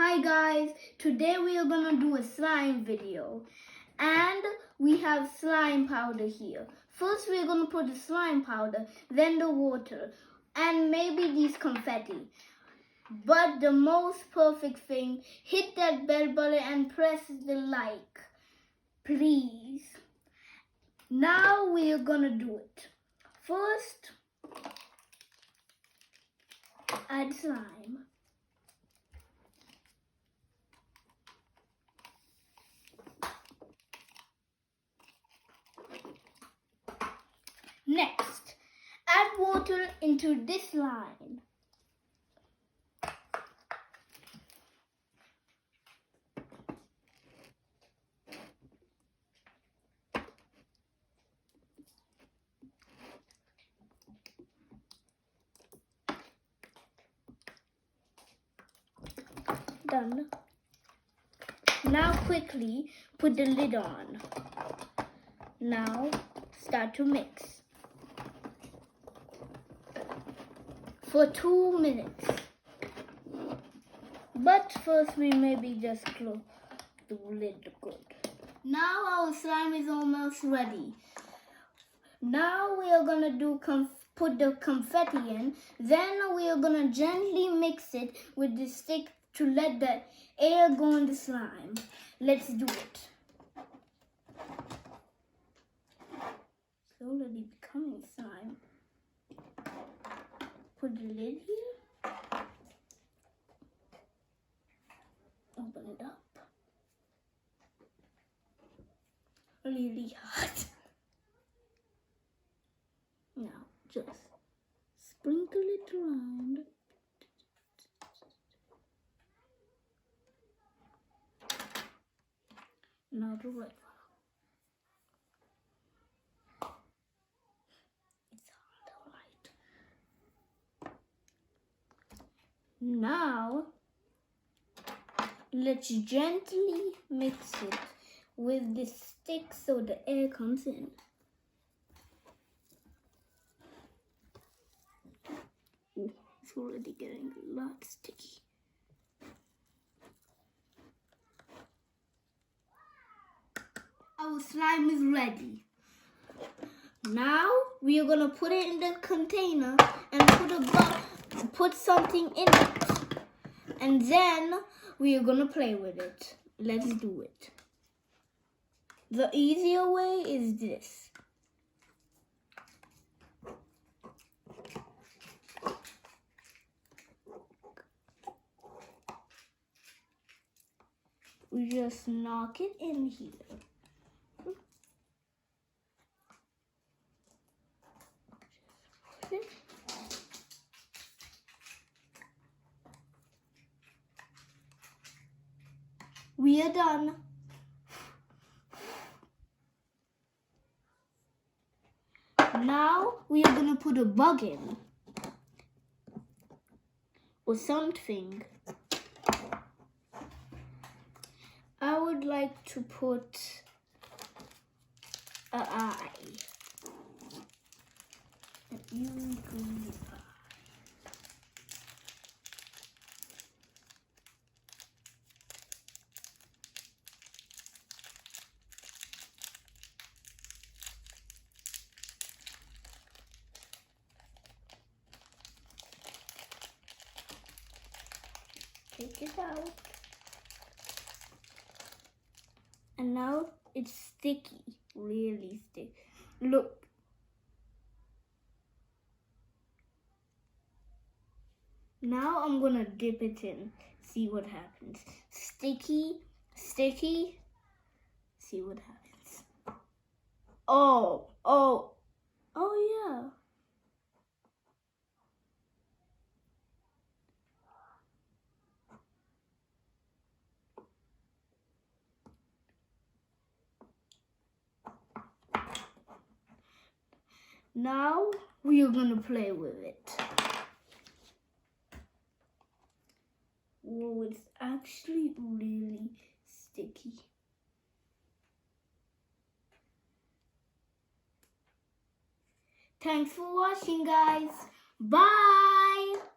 Hi guys, today we are gonna do a slime video and we have slime powder here. First we're gonna put the slime powder, then the water and maybe these confetti. But the most perfect thing, hit that bell button and press the like, please. Now we are gonna do it. First, add slime. Next, add water into this line. Done. Now quickly put the lid on. Now start to mix for 2 minutes. But first we maybe just close the lid good. Now our slime is almost ready. Now we are gonna put the confetti in. Then we are gonna gently mix it with the stick to let the air go in the slime. Let's do it. Slowly becoming slime. Put the lid here. Open it up. Really hot. Now just sprinkle it around. Now the red one. It's all right. Now let's gently mix it with the stick so the air comes in. Ooh, it's already getting a lot sticky. Our slime is ready. Now we are gonna put it in the container and put something in it. And then we are gonna play with it. Let's do it. The easier way is this. We just knock it in here. We are done. Now we are gonna put a bug in or something. I would like to put an eye. Take it out. And now it's sticky, really sticky. Look. Now I'm gonna dip it in, see what happens. Sticky, sticky, see what happens. Oh yeah. Now we are gonna play with it. Whoa, it's actually really sticky. Thanks for watching, guys. Bye.